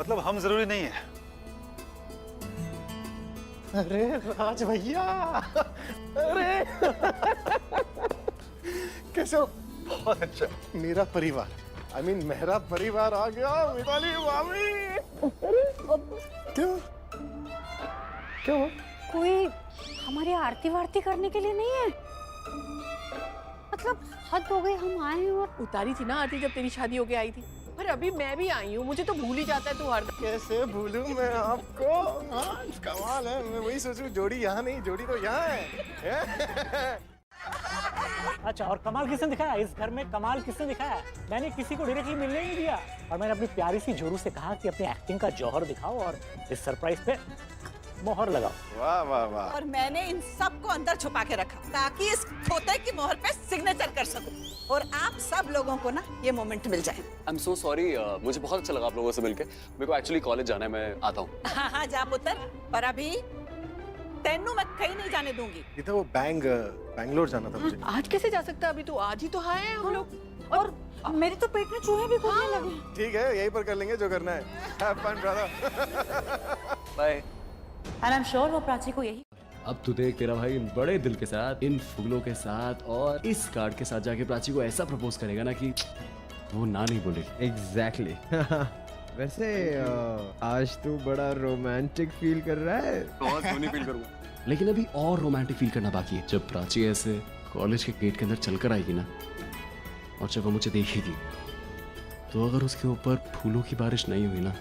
मतलब हम जरूरी नहीं है। अरे राज भैया, अरे कैसे हो? बहुत अच्छा। मेरा परिवार, मेरा परिवार आ गया। मिताली मामी। क्यों क्यों? कोई हमारी आरती वारती करने के लिए नहीं है? मतलब हद हो गई, हम आए और उतारी थी ना आरती जब तेरी शादी होके आई थी। पर अभी मैं भी आई हूँ, मुझे तो भूल ही जाता है तू हर। कैसे भूलूं मैं आपको? हाँ, कमाल है। मैं वही सोचूं, जोड़ी यहाँ नहीं, जोड़ी तो यहाँ है। अच्छा, और कमाल किसने दिखाया इस घर में? कमाल किसने दिखाया? मैंने किसी को डायरेक्टली मिलने ही नहीं दिया, और मैंने अपनी प्यारी सी जोरू से कहा कि अपनी एक्टिंग का जौहर दिखाओ और इस सरप्राइज पे मोहर लगाओ। वाह वाह वाह। और मैंने इन सबको अंदर छुपा के रखा ताकि इस खोते की मोहर पे सिग्नेचर कर सकूं, और आप सब लोगों को ना ये मोमेंट मिल जाए। आई एम सो सॉरी, मुझे बहुत अच्छा लगा आप लोगों से मिलके। मेरे को एक्चुअली कॉलेज जाना है, मैं आता हूँ। हाँ हाँ जा पुत्र, पर अभी तेनू मैं कहीं नहीं जाने दूंगी। ये तो वो बैंगलोर जाना था मुझे। आज कैसे जा सकता है? अभी तो आज ही तो आए हैं हम लोग। और मेरे तो पेट में चूहे भी घूमने लगे। ठीक है, यहीं पर कर लेंगे जो करना है। Have fun brother. Bye. And I'm sure वो प्राची को यही। अब तू देख, तेरा भाई इन बड़े दिल के साथ, इन फूलों के साथ और इस कार्ड के साथ जाके प्राची को ऐसा प्रपोज करेगा ना कि वो ना नहीं बोलेगी। एग्जैक्टली। वैसे आज तू बड़ा रोमांटिक फील कर रहा है। बहुत सोनी फील करूंगा, लेकिन अभी और रोमांटिक फील करना बाकी है। जब प्राची ऐसे कॉलेज के गेट के अंदर चलकर आएगी ना, और जब वो मुझे देखेगी, तो अगर उसके ऊपर फूलों की बारिश नहीं हुई ना,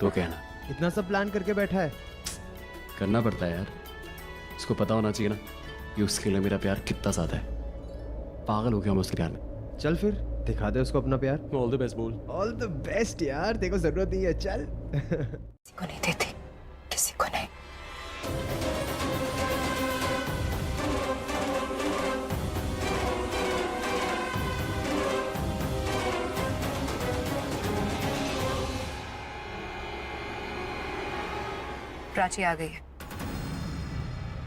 तो कहना। इतना सब प्लान करके बैठा है। करना पड़ता है यार, उसको पता होना चाहिए ना कि उसके लिए मेरा प्यार कितना ज्यादा है। पागल हो गया मैं उसके प्यार में। चल फिर दिखा दे उसको अपना प्यार। ऑल द बेस्ट बोल। ऑल द बेस्ट यार, तेरे को जरूरत नहीं है, चल। किसी को नहीं देती, किसी को नहीं। प्राची आ गई है,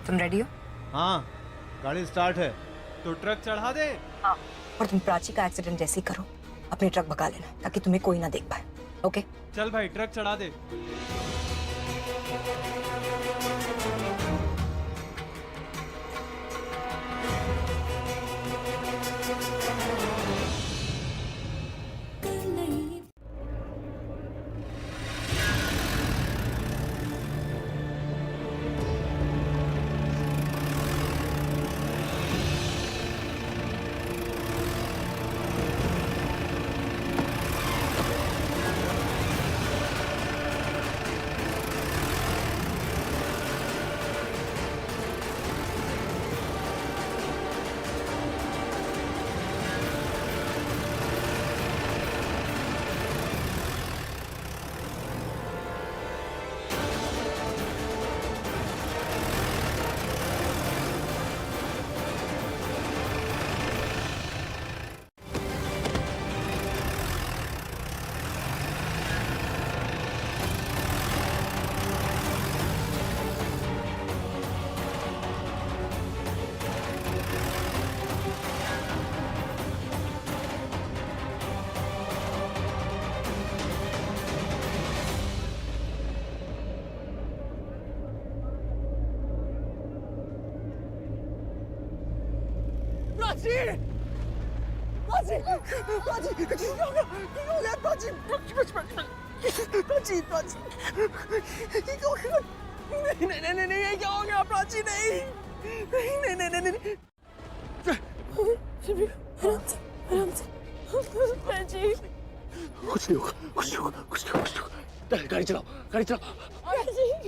तुम रेडी हो? हाँ, गाड़ी स्टार्ट है तो ट्रक चढ़ा दे। हाँ, और तुम प्राची का एक्सीडेंट जैसे ही करो अपनी ट्रक भगा लेना, ताकि तुम्हें कोई ना देख पाए। ओके? चल भाई, ट्रक चढ़ा दे। नहीं, क्या हो गया प्राची? नहीं। प्राची, कुछ नहीं होगा। गाड़ी चलाओ।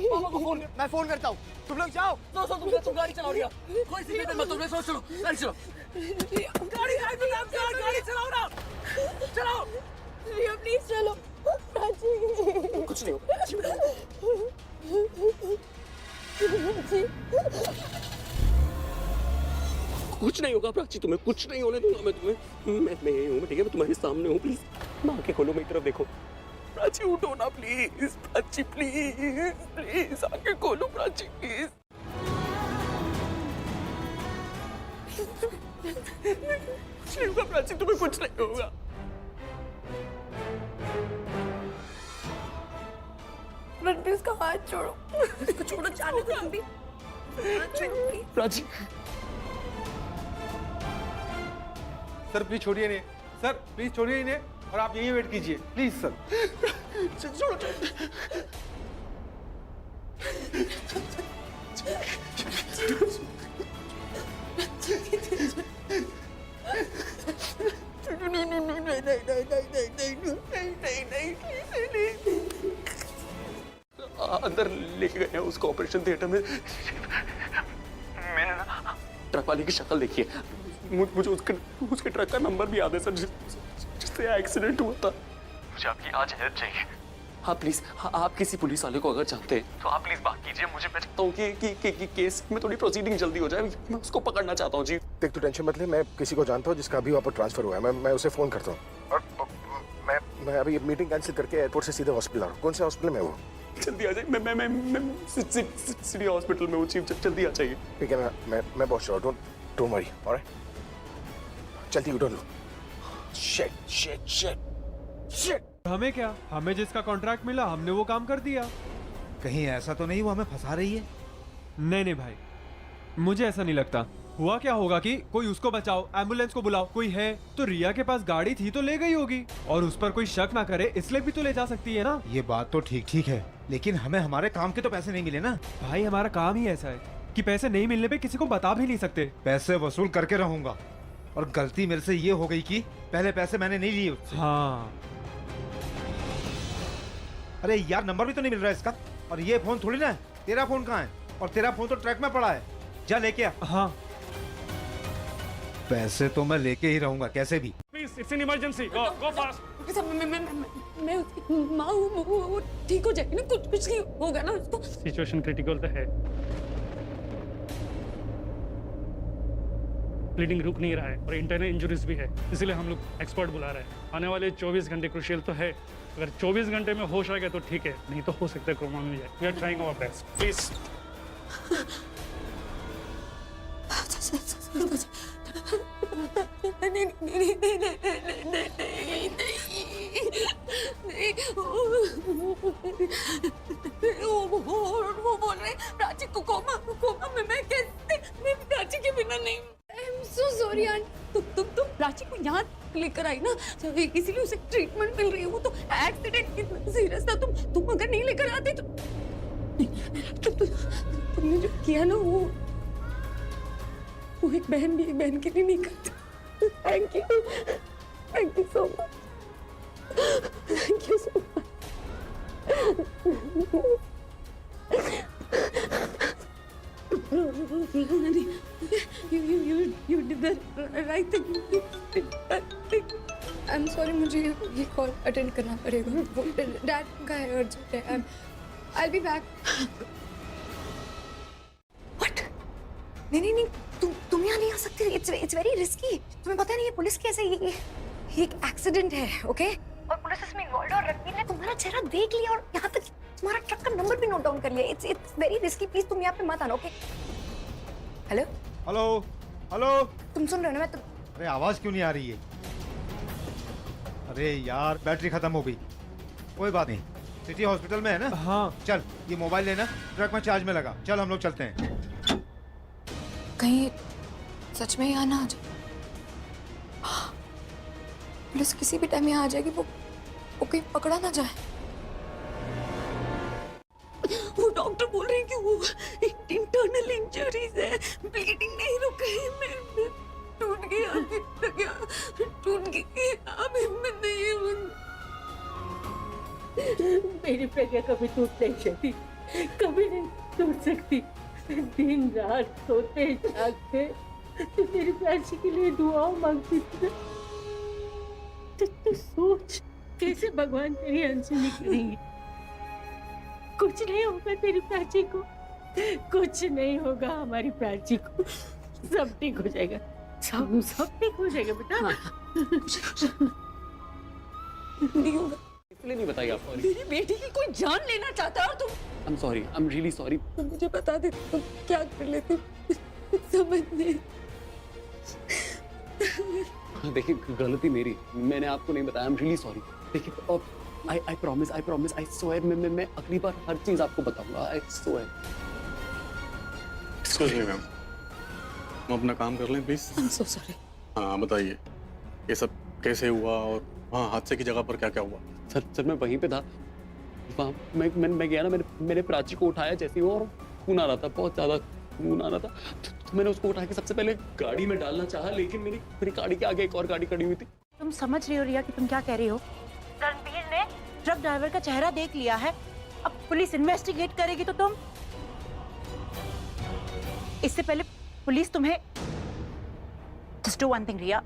पापा को फोन। मैं फोन करता हूँ, तुम लोग जाओ। तुम गाड़ी चलाओ रिया। कोई सी मत, तुम सोच चलो, गाड़ी चलाओ। गाड़ी चलाओ ना, चलाओ रिया, प्लीज चलो। प्राची, कुछ नहीं होगा। कुछ नहीं होगा प्राची, तुम्हें कुछ नहीं होने दूंगा मैं तुम्हें। मैं यही हूँ, ठीक है? मैं तुम्हारे सामने हूँ। प्लीज माँ आंखें खोलो, मेरी तरफ देखो। प्राची उठो ना प्लीज। प्राची प्लीज आंखें खोलो प्राची प्लीज। कुछ नहीं होगा प्राची, तुम्हें कुछ नहीं होगा। रणबीर उसका हाथ छोड़ो, उसको छोड़ो, जाने दो रणबीर, हाथ छोड़ो प्लीज। प्राची सर प्लीज छोड़िए इन्हें, सर प्लीज छोड़िए इन्हें, और आप यहीं वेट कीजिए प्लीज सर। अंदर लेके गए हैं उसको ऑपरेशन थिएटर में। मैंने ना ट्रक वाले की शक्ल देखी है, मुझे उसके ट्रक का नंबर भी याद है सर, जिससे एक्सीडेंट हुआ था। मुझे आपकी आज हेल्प चाहिए। हाँ प्लीज, हाँ, आप किसी पुलिस वाले को अगर चाहते हैं तो आप प्लीज बात कीजिए। मुझे मैं चाहता हूँ कि केस में थोड़ी प्रोसीडिंग जल्दी हो जाए, मैं उसको पकड़ना चाहता हूँ जी। देख तू टेंशन मत ले, मैं किसी को जानता हूँ जिसका अभी वहाँ पर ट्रांसफर हुआ है, मैं उसे फोन करता हूँ। और मैं अभी मीटिंग कैंसिल करके एयरपोर्ट से सीधे हॉस्पिटल आ रहा हूँ। कौन से हॉस्पिटल में वो? जल्दी आ जाइए, मैं सिटी हॉस्पिटल में हूँ चीफ, जल्दी आ जाइए। ठीक है, मैं पहुँच रहा हूँ, डोंट वरी, ऑलराइट? चलती उठो लो। शिट। हमें क्या, हमें जिसका कॉन्ट्रैक्ट मिला हमने वो काम कर दिया। कहीं ऐसा तो नहीं वो हमें फंसा रही है? नहीं भाई, मुझे ऐसा नहीं लगता। हुआ क्या होगा कि कोई उसको बचाओ, एम्बुलेंस को बुलाओ, कोई है तो रिया के पास गाड़ी थी तो ले गई होगी, और उस पर कोई शक ना करे इसलिए भी तो ले जा सकती है ना। ये बात तो ठीक है, लेकिन हमें हमारे काम के तो पैसे नहीं मिले ना। भाई हमारा काम ही ऐसा है कि पैसे नहीं मिलने पे किसी को बता भी नहीं सकते। पैसे वसूल करके रहूंगा, और गलती मेरे से ये हो गई कि पहले पैसे मैंने नहीं लिए उससे। हाँ अरे यार, नंबर भी तो नहीं मिल रहा है इसका, और ये फोन थोड़ी ना है। तेरा फोन कहाँ है? और तेरा फोन तो ट्रक में पड़ा है, जा लेके आ। हाँ पैसे तो मैं लेके ही रहूंगा कैसे भी। Please, it's an emergency, go fast. मैं उसकी माँ हूँ, वो ठीक हो जाएगी ना, कुछ नहीं होगा ना उसको। सिचुएशन क्रिटिकल तो है, ब्लीडिंग रुक नहीं रहा है और इंटरनल इंजरीज भी है, इसीलिए हम लोग एक्सपर्ट बुला रहे हैं। आने वाले 24 घंटे क्रूशियल तो है, अगर 24 घंटे में होश आ गया तो ठीक है, नहीं तो हो सकता है कोमा में जाए। We are trying our best, please. वो बोल रहे प्राची को कोमा में, मैं कैसे, मैं प्राची के बिना नहीं। I am so sorry aunty. तुम प्राची को यहाँ लेकर आई ना, इसीलिए उसे ट्रीटमेंट मिल रही है। वो तो एक्सीडेंट कितना सीरियस था, तुम अगर नहीं लेकर आते तो तुमने जो किया ना, वो एक बहन भी एक बहन के लिए नहीं करती। Thank you so much, thank you so much. You did the right thing. I'm sorry, मुझे ये कॉल अटेंड करना पड़ेगा। डैड का है, अर्जेंट है। I'll be back. What? नहीं, तुम यहाँ नहीं आ सकते। It's very risky. तुम्हें पता नहीं है पुलिस कैसे, ये एक एक्सीडेंट है, ओके? और पुलिस इसमें इन्वॉल्व, और रणबीर ने तुम्हारा चेहरा देख लिया और यहाँ तक तुम्हारा ट्रक का नंबर भी नोट डाउन कर लिया। It's very risky. प्लीज तुम यहाँ पे मत आना, ओके? हेलो, तुम सुन रहे हो ना? मैं अरे आवाज क्यों नहीं आ रही है? अरे यार, बैटरी खत्म हो गई। कोई बात नहीं, सिटी हॉस्पिटल में है ना? हाँ चल, ये मोबाइल लेना, ट्रक में चार्ज में लगा। चल हम लोग चलते हैं। कहीं सच में यहाँ ना आ जाए। पुलिस किसी भी टाइम यहाँ आ जाएगी, वो कहीं पकड़ा ना जाए। वो डॉक्टर बोल रहे हैं कि वो इंटरनल इंजरीज है, ब्लीडिंग नहीं रुक रही। मैं टूट गया, अब हिम्मत नहीं है। मेरी प्रज्ञा कभी टूट नहीं सकती, कभी नहीं टूट सकती। दिन रात सोते जागते तो तेरी प्राची के लिए दुआ मांगती थी। तो सोच कैसे भगवान तेरी अनसुनी करेंगे। कुछ नहीं होगा तेरी प्राची को, कुछ नहीं होगा हमारी प्राची को। सब ठीक हो जाएगा, सब ठीक हो जाएगा बेटा। नहीं होगा, इसलिए नहीं बताई आपको। मेरी बेटी की कोई जान लेना चाहता है और तुम। I'm sorry, I'm really sorry. तुम मुझे बता दे, तुम क्या कर लेते, समझ नहीं। देखिए, गलती मेरी, मैंने आपको नहीं बताया। I'm really sorry. देखिए, अब आई प्रॉमिस, आई स्वेयर, मैं अगली बार हर चीज आपको बताऊंगा, I swear. Excuse me ma'am, हम अपना काम कर लें please. I am so sorry. हाँ बताइए, ये सब कैसे हुआ और वहाँ हादसे की जगह पर क्या क्या हुआ? सर मैं वहीं पे था, वहाँ मैं गया ना, मैंने प्राची को उठाया जैसे ही वो, और खून आ रहा था, बहुत ज्यादा खून आ रहा था, तो मैंने उसको उठा के सबसे पहले गाड़ी में डालना चाहा, लेकिन मेरी गाड़ी के आगे एक और गाड़ी खड़ी हुई थी। तुम समझ रही हो रिया कि तुम क्या कह रही हो? रणबीर ने ट्रक ड्राइवर का चेहरा देख लिया है, अब पुलिस इन्वेस्टिगेट करेगी तो तुम, इससे पहले पुलिस तुम्हें, जस्ट डू वन थिंग रिया,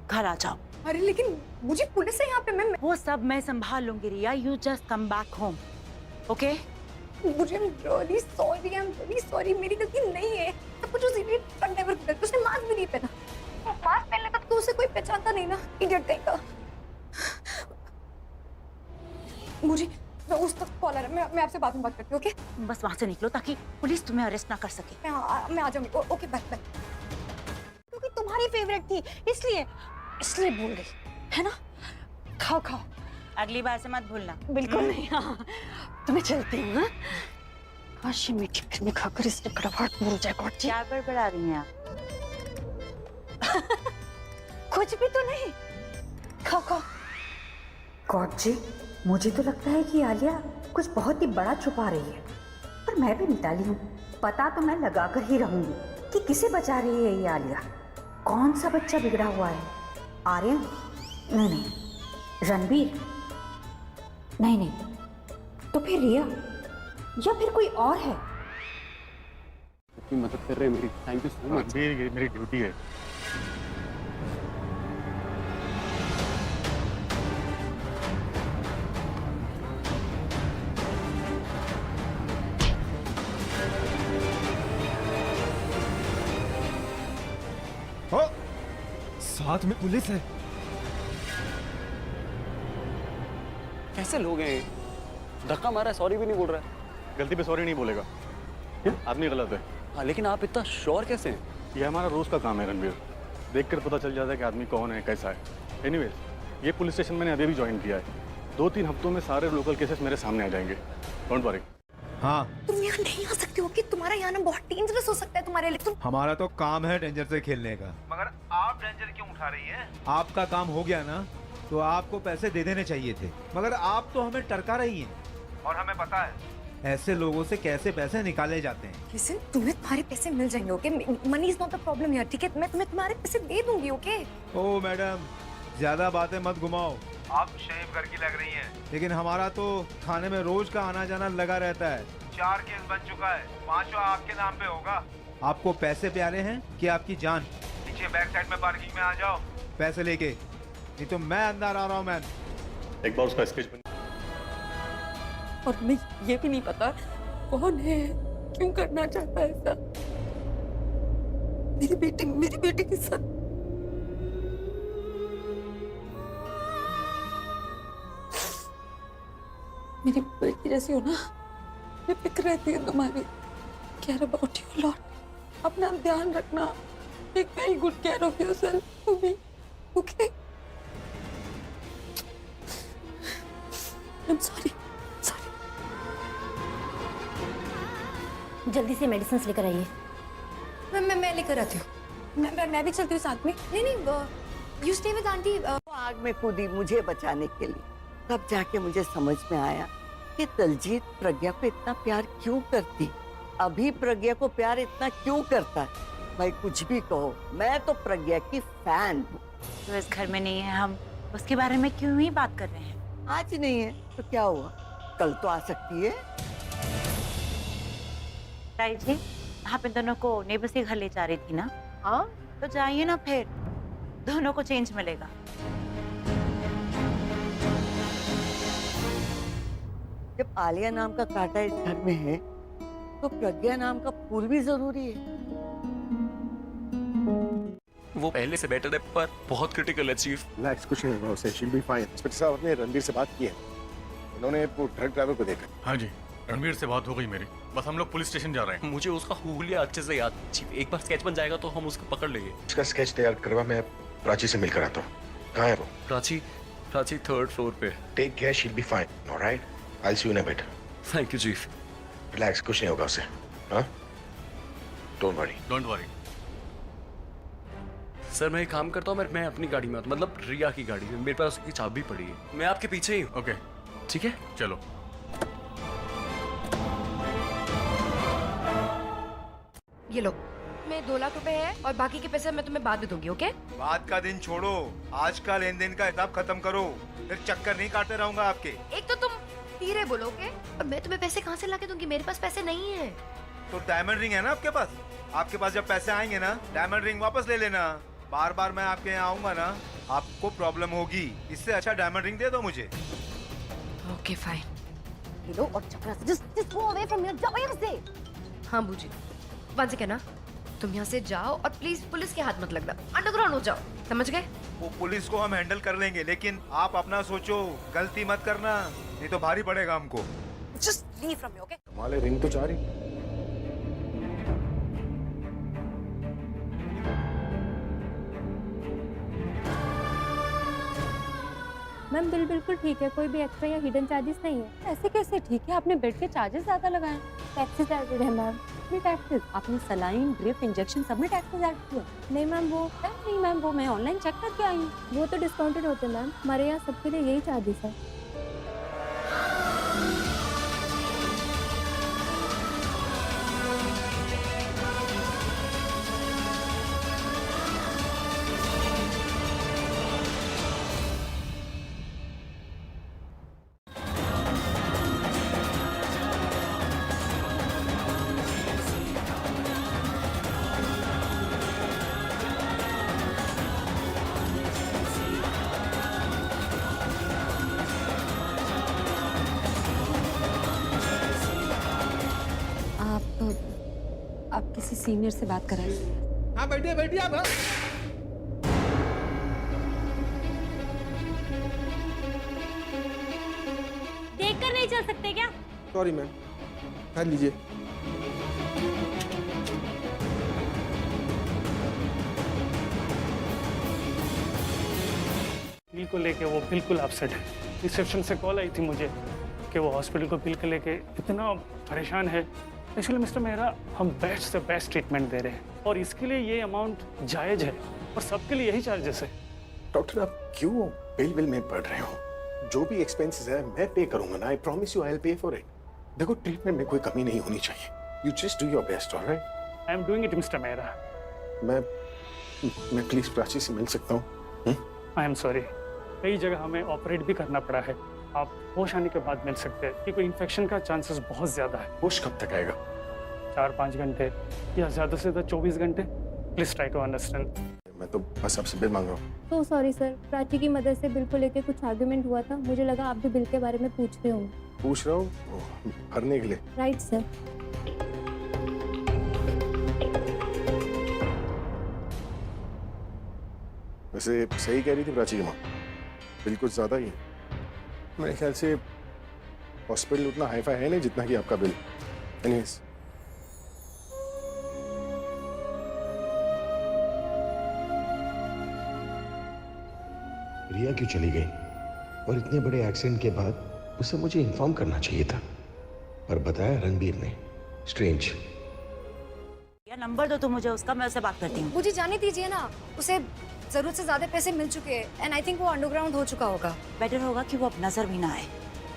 घर आ जाओ। अरे लेकिन मुझे पुलिस है यहाँ पे, मैं वो सब मैं संभाल लूंगी Riya, you just come back home, okay? मुझे really sorry, I am really sorry, मेरी गलती नहीं है। सब कुछ उस इडियट ट्रक ड्राइवर की गलती, उसने मास्क भी नहीं पहना। मास्क पहन लेता तो उसे कोई पहचानता नहीं ना, इडियट कहीं का। मुझे उस तक कॉल आ रहा है, मैं आपसे बाद में बात करती हूँ, ओके? बस वहां से निकलो ताकि पुलिस तुम्हें अरेस्ट ना कर सके। मैं आ जाऊंगी, ओके बाय बाय। क्योंकि तुम्हारी फेवरेट थी इसलिए भूल गई, है ना? खाओ खाओ, अगली बार से मत भूलना। बिल्कुल नहीं। हाँ तो मैं चलती हूँ। काश ये मीठी क्रीमी खाकर इसने कड़वाहट भूल जाए। गॉड जी, क्या बड़बड़ा रही हैं आप? कुछ भी तो नहीं, खाओ खाओ। गॉड जी, मुझे तो लगता है कि आलिया कुछ बहुत ही बड़ा छुपा रही है, पर मैं भी निताली हूँ, पता तो मैं लगा कर ही रहूंगी कि किसे बचा रही है ये आलिया। कौन सा बच्चा बिगड़ा हुआ है? आर्यन? नहीं, रणबीर? नहीं, तो फिर रिया या फिर कोई और है? इतनी मदद कर रहे हैं मेरी, थैंक यू सो मच। मेरी ड्यूटी है। हो साथ में पुलिस है। कैसे लोग हैं? धक्का मारा, सॉरी भी नहीं बोल रहा है। गलती पे सॉरी नहीं बोलेगा, आदमी गलत है। हाँ, लेकिन आप इतना श्योर कैसे हैं? ये हमारा रोज का काम है रणबीर, देखकर पता चल जाता है कि आदमी कौन है, कैसा है। एनीवेज, ये पुलिस स्टेशन मैंने अभी भी ज्वाइन किया है, 2-3 हफ्तों में सारे लोकल केसेस मेरे सामने आ जाएंगे, डोंट वरी। हाँ, तुम यहाँ नहीं आ सकते हो कि तुम्हारा यहाँ ना बहुत डेंजरस हो सकता है तुम्हारे लिए। तुम, हमारा तो काम है डेंजर से खेलने का, मगर आप डेंजर क्यों उठा रही हैं? आपका काम हो गया ना, तो आपको पैसे दे देने चाहिए थे, मगर आप तो हमें टरका रही हैं, और हमें पता है ऐसे लोगों से कैसे पैसे निकाले जाते हैं। लिसन, तुम्हें तुम्हारे पैसे मिल जाएंगे, okay? Money is not the problem यार, ठीक है? मैं तुम्हें तुम्हारे पैसे दे दूंगी, ओके? ओ मैडम, ज्यादा बातें मत घुमाओ, आप शेव करके लग रही हैं, लेकिन हमारा तो थाने में रोज का आना जाना लगा रहता है। 4 केस बन चुका है, 5वां आपके नाम पे होगा। आपको पैसे प्यारे हैं कि आपकी जान? नीचे बैक साइड में पार्किंग में आ जाओ पैसे लेके, नहीं तो मैं अंदर आ रहा हूँ। मैम, एक बार उसका स्केच बन। और हमें ये भी नहीं पता कौन है, क्यों करना चाहता है ऐसा। मेरी बेटी के साथ मेरी बेटी जैसी हो ना, मैं फिक्र रहती है तुम्हारी। केयर अबाउट यू लॉट, अपना ध्यान रखना। Take very good care of yourself to me, okay? I am sorry. जल्दी से मेडिसिन लेकर आइए। मैं लेकर आती हूँ। मैं भी चलती हूँ साथ में। नहीं, यू स्टे विद आंटी। आग में कूदी मुझे बचाने के लिए, तब जाके मुझे समझ में आया कि दलजीत प्रज्ञा को इतना प्यार क्यों करती। अभी प्रज्ञा को प्यार इतना क्यों करता है? भाई कुछ भी कहो, मैं तो प्रज्ञा की फैन हूँ। तो इस घर में नहीं है, हम उसके बारे में क्यों ही बात कर रहे हैं? आज नहीं है तो क्या हुआ, कल तो आ सकती है। ताई जी, आप इन दोनों को नेबर्स के घर ले जा रही थी ना? हाँ, तो जाइए ना, फिर दोनों को चेंज मिलेगा। जब आलिया नाम का कांटा इस घर में है, तो प्रज्ञा नाम का फूल भी जरूरी है। वो पहले से बेटर है, पर बहुत क्रिटिकल है चीफ। रिलैक्स, कुछ नहीं होगा उसे, शील बी फाइन। इंस्पेक्टर साहब, अपने रणबीर से बात की है, उन्होंने वो ट्रक ड्राइवर को देखा। हाँ जी, रणबीर से बात हो गई मेरी, बस हम लोग पुलिस स्टेशन जा रहे हैं। मुझे उसका हुलिया अच्छे से याद। चीफ, एक बार स्केच बन जाएगा तो हम उसको पकड़ लेंगे। उसका स्केच तैयार करवा, मैं प्राची से मिलकर आता हूँ। कहाँ है वो? प्राची प्राची 3rd फ्लोर पे। Take care, she will be fine, alright? I will see you in a bit. Thank you chief. Relax, कुछ नहीं होगा उसे। हाँ, don't worry. Don't worry. Sir मैं एक काम करता हूँ, मैं अपनी गाड़ी में आता हूँ, मतलब रिया की गाड़ी में। मेरे पास उसकी चाबी पड़ी है, मैं आपके पीछे ही हूँ। ओके ठीक है, चलो। ये लो, मैं 2 लाख रुपए है और बाकी के पैसे मैं तुम्हें बाद में दूंगी, ओके? बात का दिन छोड़ो, आज का लेन देन का हिसाब खत्म करो, फिर चक्कर नहीं काटते रहूंगा आपके। एक तो तुम धीरे बोलोगे और मैं तुम्हें पैसे कहाँ से लाके दूंगी? मेरे पास पैसे नहीं है। तो डायमंड रिंग है ना आपके पास? आपके पास जब पैसे आएंगे ना, डायमंड रिंग वापस ले लेना। बार बार मैं आपके यहाँ आऊंगा ना, आपको प्रॉब्लम होगी। इससे अच्छा डायमंड रिंग दे दो मुझे। Okay fine. ये लो और चक्रा से just go away from here, जाओ यहाँ से। हाँ बूजी, वंस अगेन ना, तुम यहाँ से जाओ और प्लीज पुलिस के हाथ मत लगना, अंडरग्राउंड हो जाओ, समझ गए? वो पुलिस को हम हैंडल कर लेंगे, लेकिन आप अपना सोचो, गलती मत करना, नहीं तो भारी पड़ेगा हमको। Just leave from here, okay? कमाल, रिंग तो जा रही। मैम बिल बिल्कुल ठीक है, कोई भी एक्स्ट्रा या हिडन चार्जेस नहीं है। ऐसे कैसे ठीक है? आपने बेड के चार्जेस ज्यादा लगाए। टैक्सेस एडेड है मैम। नहीं टैक्सेस, आपने सलाइन, ड्रिप, इंजेक्शन सब में टैक्सेस ऐड किए। नहीं मैम वो मैं ऑनलाइन चेक करके आई हूँ। वो तो डिस्काउंटेड होते हैं मैम, हमारे यहाँ सबके लिए यही चार्जेस है। आप किसी सीनियर से बात कराएं। हाँ बैठिए बैठिए आप। देखकर नहीं चल सकते क्या? सॉरी मैम, खा लीजिए। बिल को लेके वो बिल्कुल अपसेट है। रिसेप्शन से कॉल आई थी मुझे कि वो हॉस्पिटल को बिल को लेके इतना परेशान है। एक्चुअली मिस्टर मेहरा, हम बेस्ट से बेस्ट ट्रीटमेंट दे रहे हैं और इसके लिए ये अमाउंट जायज़ है और सबके लिए यही चार्जेस है। डॉक्टर, आप क्यों बिल में पड़ रहे हो? जो भी एक्सपेंसेस है मैं पे करूंगा ना। I promise you, I will pay for it. देखो, ट्रीटमेंट में कोई कमी नहीं होनी चाहिए। You just do your best, alright? I am doing it mister Mehra. मैं प्लीज प्राची से मिल सकता हूँ? आई एम सॉरी, कई जगह हमें ऑपरेट भी करना पड़ा है। आप होश आने के बाद मिल सकते हैं क्योंकि इन्फेक्शन का चांसेस बहुत ज्यादा है। होश कब तक आएगा? 4-5 घंटे या ज्यादा से ज्यादा 24 घंटे। Please try to understand. मैं तो बस आपसे बिल मांग रहा हूँ। तो सॉरी सर, प्राची की मदद से बिल को लेके कुछ आर्गुमेंट हुआ था। मुझे लगा आप भी बिल के बारे में पूछ रहे होंगे। पूछ रहा हूँ भरने के लिए। Right sir. वैसे सही कह रही थी प्राची की माँ, बिल कुछ ज्यादा ही है। मेरे ख्याल से हॉस्पिटल उतना हाईफाई है नहीं जितना कि आपका बिल। एनीवेज, रिया क्यों चली गई? और इतने बड़े एक्सीडेंट के बाद उसे मुझे इन्फॉर्म करना चाहिए था, पर बताया रणबीर ने। स्ट्रेंज। नंबर दो तो मुझे उसका, मैं उससे बात करती हूँ। मुझे जाने दीजिए ना, उसे जरूरत से ज्यादा पैसे मिल चुके हैं एंड आई थिंक वो अंडरग्राउंड हो चुका होगा। बेटर होगा कि वो अब नजर भी ना आए।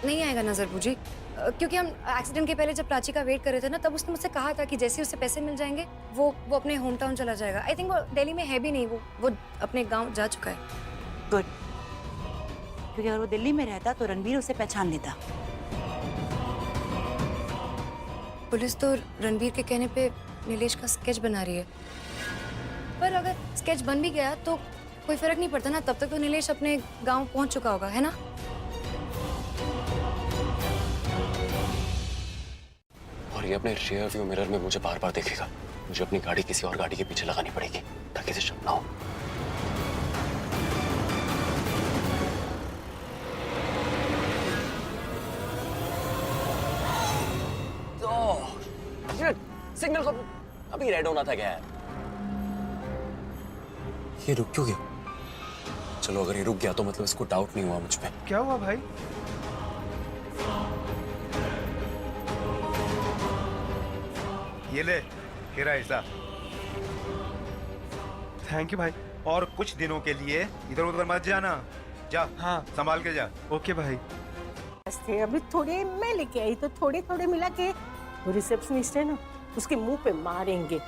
नहीं आएगा नजर बूजी, क्योंकि हम एक्सीडेंट के पहले जब प्राची का वेट कर रहे थे ना, तब उसने मुझसे कहा था कि जैसे ही उसे पैसे मिल जाएंगे वो अपने होम टाउन चला जाएगा। आई थिंक वो दिल्ली में है भी नहीं, वो अपने गाँव जा चुका है। गुड, क्योंकि अगर वो दिल्ली में रहता तो रणबीर उसे पहचान लेता। पुलिस तो रणबीर के कहने पे नीलेश का स्केच बना रही है, पर अगर स्केच बन भी गया तो कोई फर्क नहीं पड़ता ना, तब तक तो नीलेश अपने गांव पहुंच चुका होगा, है ना? और ये अपने रियर व्यू मिरर में मुझे बार बार देखेगा। मुझे अपनी गाड़ी किसी और गाड़ी के पीछे लगानी पड़ेगी ताकि इसे शक ना हो। सिग्नल को अभी रेड होना था क्या यार? ये रुक क्यों गया? चलो अगर ये रुक गया तो मतलब इसको डाउट नहीं हुआ मुझ पे। क्या हुआ भाई? ये ले तेरा हिस्सा। थैंक यू भाई। और कुछ दिनों के लिए इधर उधर मत जाना। जा, हाँ संभाल के जा। ओके भाई। थे अभी थोड़े मैं लेके आई तो थोड़े थोड़े मिला के वो रिसेप्शनिस्ट है ना उसके मुंह पे मारेंगे।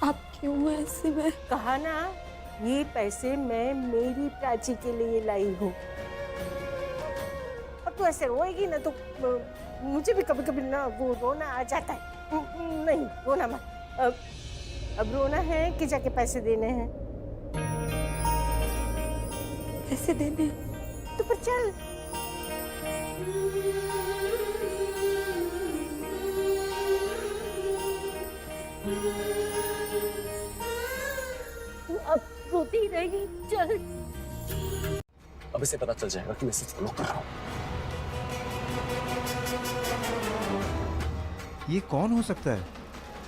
आप क्यों ऐसे? में कहा ना ये पैसे मैं मेरी प्राची के लिए लाई हूँ। और तू ऐसे रोएगी ना तो मुझे भी कभी कभी ना वो रोना आ जाता है। नहीं रोना मत। अब रोना है कि जाके पैसे देने हैं? पैसे देने तो फिर चल। अब रोती रहेगी, चल। अब इसे पता चल जाएगा कि मैं सिर्फ फॉलो कर रहा हूँ। ये कौन हो सकता है?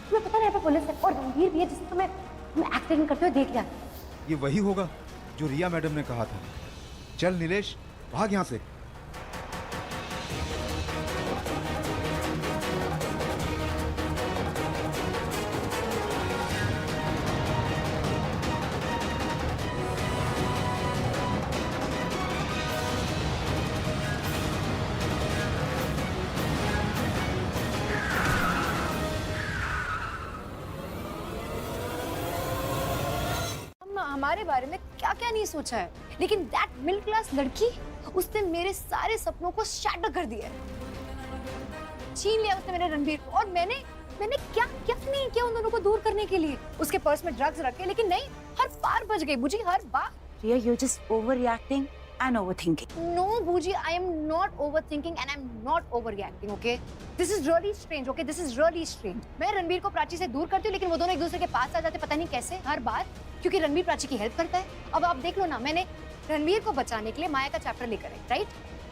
तुम्हें पता नहीं यहाँ पे पुलिस है और रणवीर भी है जिसे तुम्हें एक्टिंग करते हुए देख लिया। ये वही होगा जो रिया मैडम ने कहा था। चल नीलेश भाग यहाँ से। हमारे बारे में क्या क्या नहीं सोचा है, लेकिन दैट मिडिल क्लास लड़की उसने मेरे सारे सपनों को शैटर कर दिया है। छीन लिया उसने मेरे रणबीर को और मैंने क्या क्या नहीं किया उन दोनों को दूर करने के लिए। उसके पर्स में ड्रग्स रखे लेकिन नहीं, हर बार बच गई बुजी, हर बार। Riya, you're just overreacting and overthinking. No, Buji, I am not overthinking and I'm not overreacting, okay? This is really strange, okay? This is really strange. मैं रणबीर को प्राची से दूर करती हूँ लेकिन वो दोनों एक दूसरे के पास आ जाते, पता नहीं कैसे, हर बार, क्योंकि रणबीर प्राची की हेल्प करता है। अब आप देख लो ना, मैंने रणबीर को बचाने के लिए माया का चैप्टर लेकर आई, राइट?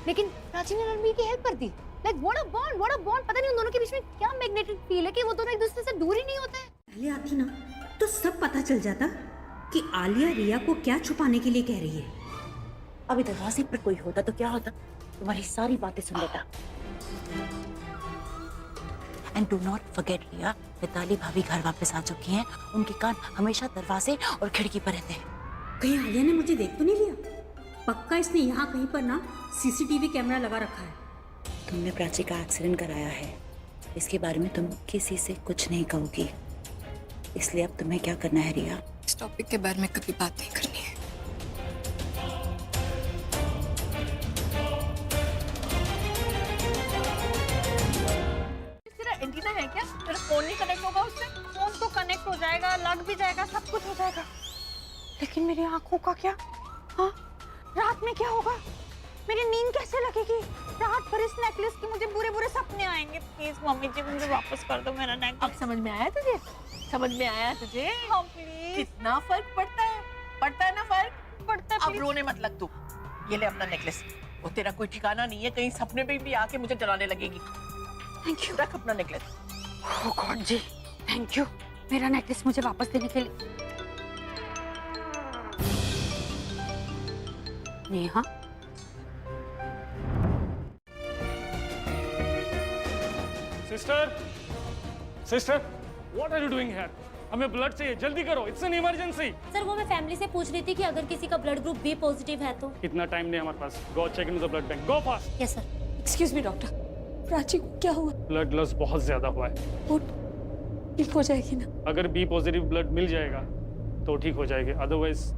लेकिन प्राची ने रणबीर की हेल्प कर दी। Like what a bond, पता नहीं उन दोनों के बीच में क्या मैग्नेटिक फील है कि वो दोनों एक दूसरे से दूर ही नहीं होते हैं। पहले आती ना तो सब पता चल जाता कि आलिया रिया को क्या छुपाने के लिए कह रही है। अभी दरवाजे पर कोई होता तो क्या होता? तुम्हारी सारी बातें सुन लेता। एंड डू नॉट फॉरगेट रिया, मिताली भाभी घर वापस आ चुकी हैं। उनके कान हमेशा दरवाजे और खिड़की पर रहते हैं। कहीं आलिया ने मुझे देख तो नहीं लिया? पक्का इसने यहाँ कहीं पर ना सीसीटीवी कैमरा लगा रखा है। तुमने प्राची का एक्सीडेंट कराया है, इसके बारे में तुम किसी से कुछ नहीं कहोगी। इसलिए अब तुम्हें क्या करना है रिया? इस टॉपिक के बारे में कभी बात नहीं करनी है। एंटीना है क्या? तेरा फोन नहीं कनेक्ट होगा उससे? फोन तो कनेक्ट हो जाएगा, लग भी जाएगा, सब कुछ हो जाएगा, लेकिन मेरी आंखों का क्या? हाँ, रात में क्या होगा? मेरी नींद कैसे लगेगी? रात भर इस नेकलेस की मुझे बुरे बुरे सपने आएंगे। प्लीज मम्मी जी मुझे वापस कर दो मेरा नेकलेस। अब समझ में आया तुझे? समझ में आया तुझे? हाँ प्लीज। कितना फर्क पड़ता है? पड़ता है ना फर्क? पड़ता है। अब रोने मत लग तू। ये ले अपना नेकलेस। वो तेरा कोई ठिकाना नहीं है, कहीं सपने में भी आके मुझे डराने लगेगी। Thank you. रख अपना necklace. Oh god ji, thank you मेरा नेकलेस मुझे वापस देने के लिए। Neha, sister, what are you doing here? हमें ब्लड चाहिए, जल्दी करो, इट्स एन इमरजेंसी। सर वो मैं फैमिली से पूछ रही थी कि अगर किसी का ब्लड ग्रुप बी पॉजिटिव है तो। इतना टाइम नहीं हमारे पास। Go check in the blood bank, go fast. Yes sir. Excuse me doctor, Prachi को क्या हुआ? ब्लड लॉस बहुत ज्यादा हुआ है। वो ठीक हो जाएगी ना? अगर बी पॉजिटिव ब्लड मिल जाएगा तो ठीक हो जाएगी, अदरवाइज।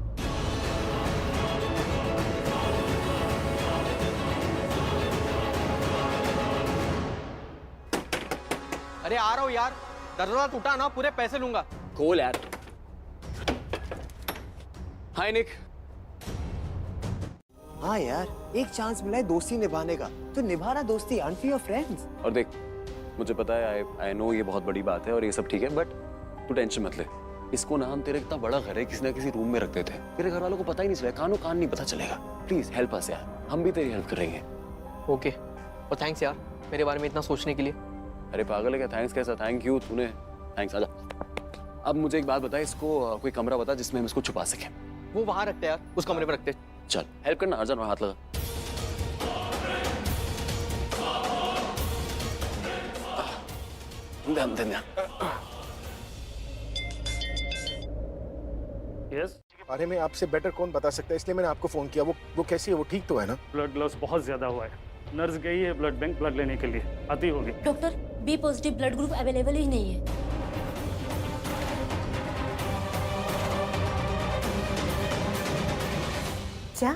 अरे आ रहा हूँ यार, दरवाजा टूटा ना, पूरे पैसे लूंगा। खोल यार। हाय निक। हाँ यार, एक चांस मिला है दोस्ती निभाने का, तो निभाना दोस्ती, aren't we your friends? और देख, मुझे पता है, आई नो ये बहुत बड़ी बात है और ये सब ठीक है, बट तू टेंशन मत ले। इसको ना हम तेरे इतना बड़ा घर है किसी ना किसी रूम में रखते थे, तेरे घर वालों को पता ही नहीं चलेगा, कानो कान नहीं पता चलेगा। प्लीज हेल्प अस यार, हम भी तेरी हेल्प करेंगे। ओके, और थैंक्स यार मेरे बारे में इतना सोचने के लिए। अरे पागल है क्या? थैंक्स कैसा? थैंक यू तूने। थैंक्स, आजा। अब मुझे एक बात बता, इसको कोई कमरा बता जिसमें हम इसको छुपा सकें। वो वहां रखते यार, उस कमरे में रखते। चल हेल्प करना अर्जुन और हाथ लगा। ध्यान ध्यान ध्यान। यस अरे मैं आपसे बेटर कौन बता सकता है, इसलिए मैंने आपको फोन किया। वो कैसी है, वो ठीक तो है ना? ब्लड लॉस बहुत ज्यादा हुआ है। नर्स गई है ब्लड बैंक ब्लड लेने के लिए, आती होगी। Doctor B positive blood group available ही नहीं है। क्या?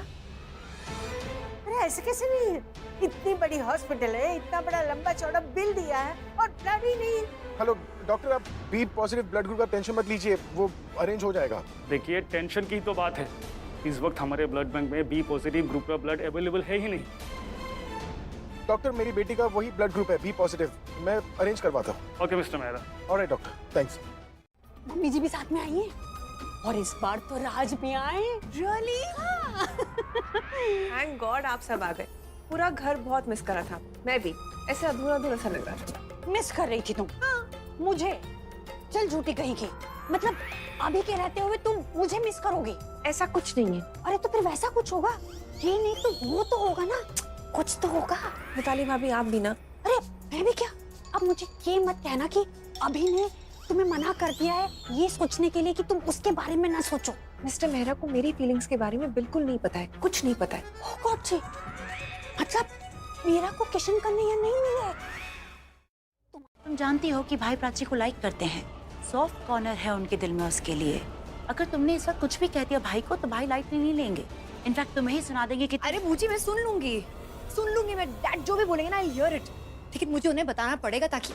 अरे ऐसे कैसे नहीं है? इतनी बड़ी हॉस्पिटल है, इतना बड़ा लंबा चौड़ा बिल दिया है और ब्लड ही नहीं। हेलो डॉक्टर, आप बी पॉजिटिव ब्लड ग्रुप का टेंशन मत लीजिए, वो अरेंज हो जाएगा। देखिए टेंशन की तो बात है, इस वक्त हमारे ब्लड बैंक में बी पॉजिटिव ग्रुप का ब्लड अवेलेबल है ही नहीं। डॉक्टर मेरी बेटी का वही ब्लड ग्रुप है, बी पॉजिटिव, मैं अरेंज करवाता हूँ। Okay mister Mehra. Alright doctor, thanks. Mummy ji भी साथ में आई है और इस बार तो राज भी आए। रियली? थैंक गॉड आप सब आ गए। पूरा घर बहुत मिस करा था, मैं भी। ऐसे अधूरा अधूरा सा लग रहा था। मिस कर रही थी तुम? मुझे? चल झूठी कहीं की, मतलब अभी के रहते हुए तुम मुझे मिस करोगी? ऐसा कुछ नहीं है। अरे तो फिर वैसा कुछ होगा, ये नहीं तो वो तो होगा ना, कुछ तो होगा। मिताली भाभी आप भी ना। अरे मैं भी क्या? अब मुझे ये मत कहना कि अभी ने तुम्हें मना कर दिया है ये सोचने के लिए कि तुम उसके बारे में ना सोचो। मिस्टर मेहरा को मेरी फीलिंग्स के बारे में बिल्कुल नहीं पता है, कुछ नहीं पता है। Oh God जी, मतलब मेरा को किशन करने या नहीं मिला है? तुम जानती हो कि भाई प्राची को लाइक करते हैं, सॉफ्ट कॉर्नर है उनके दिल में उसके लिए। अगर तुमने इस वक्त कुछ भी कह दिया भाई को तो भाई लाइट नहीं लेंगे, इनफैक्ट तुम्हें ही सुना देंगे कि अरे बूजी मैं सुन लूंगी मैं। डैड जो भी बोलेंगे ना आई हियर इट, लेकिन मुझे उन्हें बताना पड़ेगा ताकि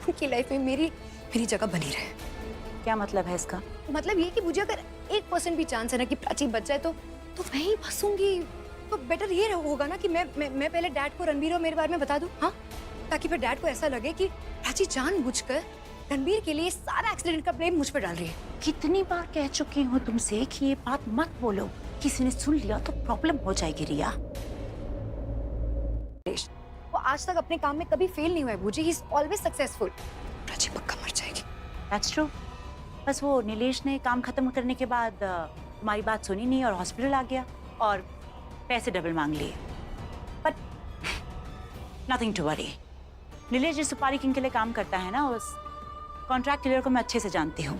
उनकी लाइफ में मेरी जगह बनी रहे। क्या मतलब है इसका? मतलब ये कि मुझे अगर 1% भी चांस है ना कि प्राची बच जाए तो मैं ही फंसूंगी। तो बेटर ये होगा ना कि मैं पहले डैड को रणबीर और मेरे बारे में बता दूं, हाँ, ताकि फिर डैड को ऐसा लगे कि प्राची जानबूझकर रणबीर के लिए सारा एक्सीडेंट का ब्लेम मुझ पर डाल रही है। कितनी बार कह चुकी हूँ तुमसे कि ये बात मत बोलो, किसी ने सुन लिया तो प्रॉब्लम हो जाएगी रिया। वो आज तक अपने काम में कभी फेल नहीं हुआ है बूजी, he is always successful. Prachi पक्का मर जाएगी। That's true. बस वो नीलेश ने काम खत्म करने के बाद तुम्हारी बात सुनी नहीं और हॉस्पिटल आ गया और पैसे डबल मांग लिए। But nothing to worry. Nilesh जिस सुपारी किंग के लिए काम करता है ना, उस कॉन्ट्रैक्ट क्लियर को मैं अच्छे से जानती हूँ।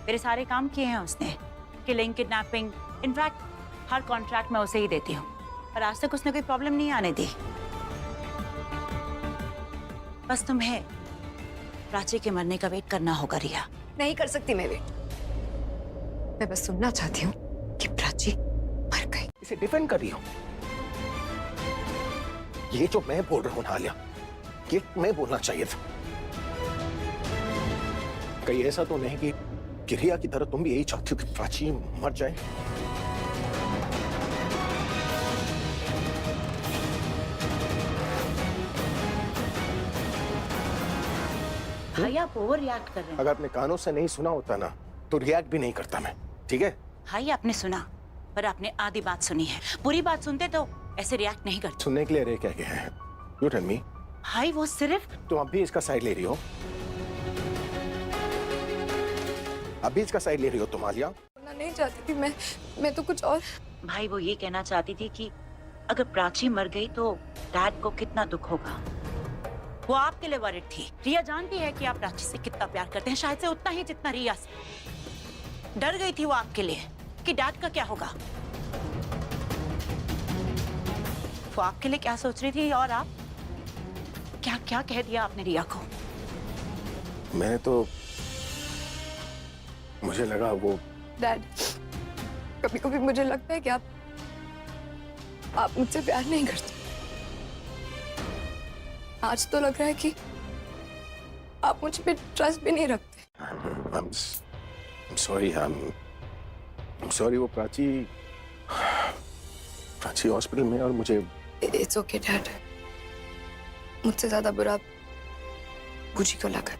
मेरे सारे काम किए हैं उसने, किलिंग, किडनैपिंग, इनफैक्ट हर कॉन्ट्रैक्ट मैं उसे ही देती हूँ, पर आज तक उसने कोई प्रॉब्लम नहीं आने दी। बस तुम्हें प्राची के मरने का वेट करना होगा रिया। नहीं कर सकती मैं वेट, मैं बस सुनना चाहती हूँ कि प्राची मर गई। इसे डिफेंड कर रही हूँ। ये जो मैं बोल रहा हूँ ना आलिया, ये मैं बोलना चाहिए था। कहीं ऐसा तो नहीं कि रिया की तरह तुम भी यही चाहती हो कि प्राची मर जाए? भाई आप ओवर रिएक्ट कर रहे हैं। अगर अपने कानों से नहीं सुना होता ना तो रिएक्ट भी नहीं करता मैं, ठीक है? भाई आपने सुना, पर आपने आधी बात सुनी है। पूरी बात सुनते तो ऐसे रिएक्ट नहीं करते। सुनने के लिए रे क्या है? You tell me. भाई वो सिर्फ तुम अब भी इसका साइड ले रही हो? अभी इसका साइड ले रही हो तुम आलिया? नहीं चाहती थी मैं तो कुछ और। भाई वो ये कहना चाहती थी कि अगर प्राची मर गई तो डैड को कितना दुख होगा। वो आपके लिए वरिड थी। रिया जानती है कि आप प्राची से कितना प्यार करते हैं, शायद से उतना ही जितना रिया से। डर गई थी वो आपके लिए कि डैड का क्या होगा। वो आपके लिए क्या सोच रही थी और आप क्या क्या कह दिया आपने रिया को? मैं तो, मुझे लगा वो। डैड, कभी कभी मुझे लगता है कि आप मुझसे प्यार नहीं करते। आज तो लग रहा है कि आप मुझ पे ट्रस्ट भी नहीं रखते। I'm sorry, वो प्राची हॉस्पिटल में और मुझे। It's okay, Dad. मुझसे ज्यादा बुरा बूजी को लगा।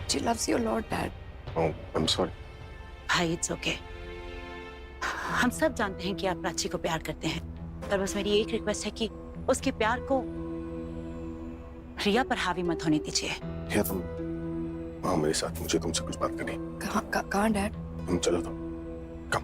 She loves you a lot, Dad. Oh, I'm sorry. भाई इट्स ओके। हम सब जानते हैं कि आप प्राची को प्यार करते हैं, पर बस मेरी एक रिक्वेस्ट है कि उसके प्यार को रिया पर हावी मत होने दीजिए। क्या तुम आओ मेरे साथ, मुझे तुमसे कुछ बात करनी। कहाँ डैड? तुम चलो तो कम।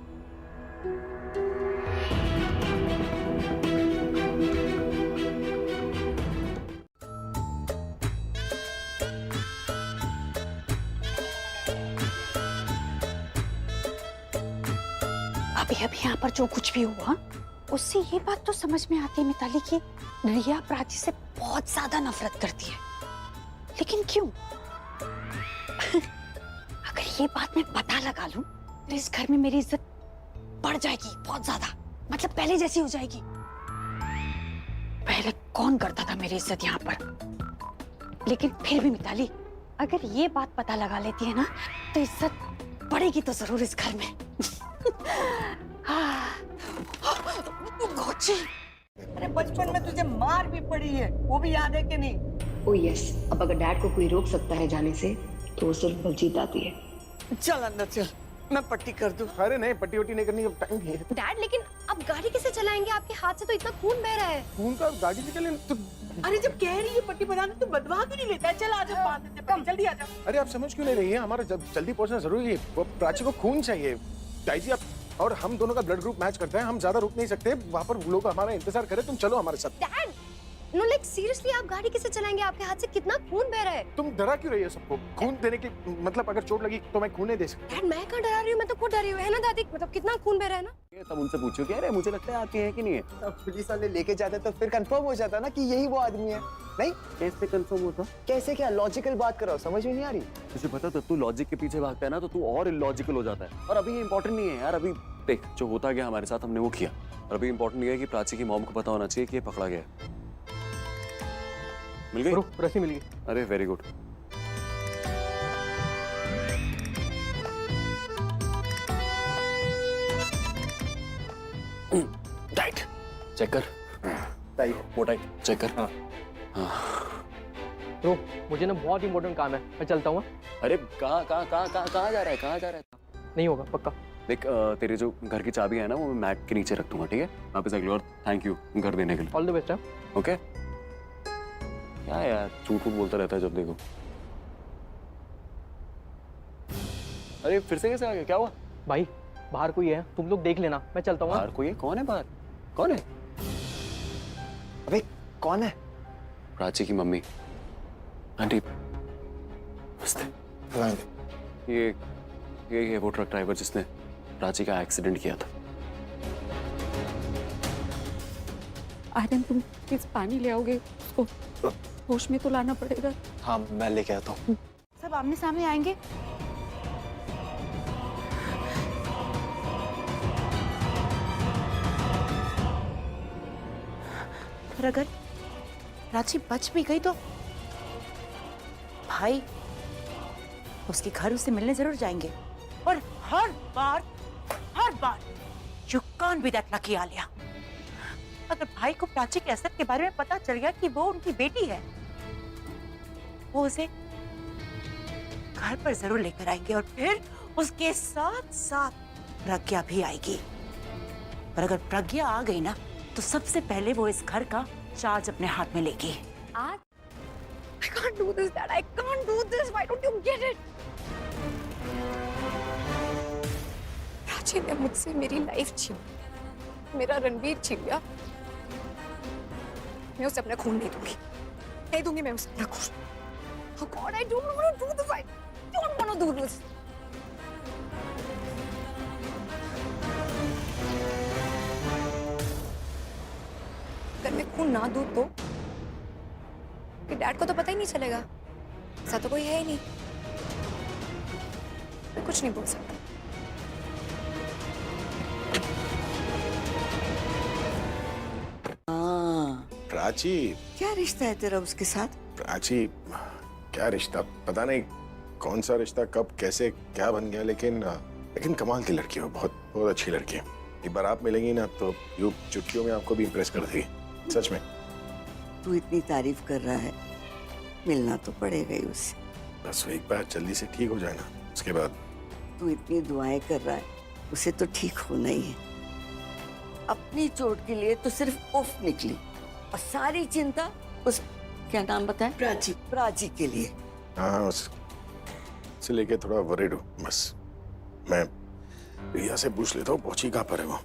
अभी अभी यहाँ पर जो कुछ भी हुआ उससे ये बात तो समझ में आती है मिताली कि रिया प्राची से बहुत ज्यादा नफरत करती है, लेकिन क्यों? अगर ये बात मैं पता लगा लूं तो इस घर में मेरी इज्जत बढ़ जाएगी बहुत ज्यादा, मतलब पहले जैसी हो जाएगी। पहले कौन करता था मेरी इज्जत यहाँ पर, लेकिन फिर भी मिताली अगर ये बात पता लगा लेती है ना तो इज्जत बढ़ेगी तो जरूर इस घर में। अरे बचपन में तुझे मार भी पड़ी है, वो भी याद है कि नहीं? ओ यस, अब अगर डैड को कोई रोक सकता है जाने से तो वो सिर्फ बलजीत आती है। चल अंदर चल, मैं पट्टी कर दूं। अरे नहीं, पट्टी वट्टी नहीं करनी, अब टाइम नहीं है। डैड लेकिन अब गाड़ी कैसे चलाएंगे? आपके हाथ से तो इतना खून बह रहा है। खून का गाड़ी से चले तो। अरे जब कह रही है पट्टी बनाने तो बदवा क्यों नहीं लेता है? चल आ जाओ, बांध देते, कम जल्दी आ जाओ। अरे आप समझ क्यों नहीं रही है? हमारा जल्दी पहुंचना जरूरी है। वो प्राची को खून चाहिए। ताई जी आप और हम दोनों का ब्लड ग्रुप मैच करता है, हम ज्यादा रुक नहीं सकते। वहाँ पर लोग हमारा इंतजार करें, तुम चलो हमारे साथ। डैड नो लाइक सीरियसली आप गाड़ी कैसे चलाएंगे? आपके हाथ से कितना खून बह रहा है। तुम डरा क्यों रही है सबको? खून देने की मतलब अगर चोट लगी तो मैं खून नहीं दे सकता। डैड मैं कहाँ डरा रही हूँ, मैं तो खुद डरी हूँ, है ना दादी? मतलब कितना खून बह रहा है ना। तब उनसे पूछो कि अरे मुझे लगता है आती है कि नहीं है। अब पुलिस वाले लेके जाते तो फिर कंफर्म हो जाता ना कि यही वो आदमी है। नहीं कैसे कंफर्म होता? कैसे क्या? लॉजिकल बात करो, समझ में नहीं आ रही? तुझे पता तो तू लॉजिक के पीछे भागता है ना तो तू और इलॉजिकल हो जाता है। और अभी ये इंपॉर्टेंट नहीं है यार। अभी देख जो होता गया हमारे साथ हमने वो किया, और अभी इंपॉर्टेंट ये है कि प्राची की मॉम को पता होना चाहिए कि ये पकड़ा गया है। मिल गई? रस्सी मिल गई। अरे वेरी गुड। टाइट चेक कर। टाइट वो टाइट चेक कर। हाँ। ब्रो मुझे ना बहुत इंपॉर्टेंट काम है, मैं चलता हूँ। अरे कहाँ जा रहा है? कहाँ जा रहा है? नहीं होगा पक्का। देख तेरे जो घर की चाबी है ना वो मैं मैट के नीचे रख दूंगा, ठीक है? वापस अगली और थैंक यू घर देने के लिए। All the best. ओके। क्या यार झूठ बोलता रहता है जब देखो। अरे फिर से कैसे आ गया? क्या हुआ? भाई बाहर कोई है, तुम लोग देख लेना, मैं चलता हूँ। बाहर कोई है? कौन है बाहर? कौन है? अबे कौन है? प्राची की मम्मी आंटी। नमस्ते। ये है वो ट्रक ड्राइवर जिसने प्राची का एक्सीडेंट किया था। आर्यन तुम प्लीज पानी ले आओगे, उसको होश में तो लाना पड़ेगा। हाँ मैं लेके आता हूँ। सब आमने सामने आएंगे। पर अगर प्राची बच भी गई तो भाई उसके घर उससे मिलने जरूर जाएंगे। और हर बार you can't be that lucky Aaliya. अगर भाई को प्राची के असर के बारे में पता चल गया कि वो उनकी बेटी है, वो उसे घर पर जरूर लेकर आएंगे और फिर उसके साथ साथ प्रज्ञा भी आएगी। पर अगर प्रज्ञा आ गई ना तो सबसे पहले वो इस घर का चार्ज अपने हाथ में लेगी। I can't do this, Dad. I can't do this. Why don't you get it? Prachi ने मुझसे मेरी लाइफ छीन, मेरा रणवीर छीन लिया। मैं उसे अपना खून नहीं दूंगी मैं उसे अपना खून। Oh God, I don't want to do this. I don't want to do this. अगर मैं खून ना दूं तो कि डैड को तो पता ही नहीं चलेगा। ऐसा तो कोई है ही नहीं, मैं कुछ नहीं बोल सकता। प्राची क्या रिश्ता है तेरा उसके साथ? प्राची क्या रिश्ता पता नहीं कौन सा रिश्ता कब कैसे क्या बन गया, लेकिन कमाल की लड़की हो, बहुत बहुत अच्छी लड़की है। एक बार आप मिलेंगी ना तो यूं चुटकियों में आपको भी इम्प्रेस कर देगी, सच में। तू इतनी तारीफ कर रहा है, मिलना तो पड़ेगा ही उससे। बस वो एक बार जल्दी से ठीक हो जाए ना, उसके बाद। तू इतनी दुआएं कर रहा है, उसे तो ठीक होना ही है। अपनी चोट के लिए तो सिर्फ उफ निकली और सारी चिंता उस क्या नाम बताएं? प्राची के लिए। हाँ उससे लेके थोड़ा वरीड हूँ बस। मैं रिया से पूछ लेता हूँ पहुंची कहाँ पर है वो।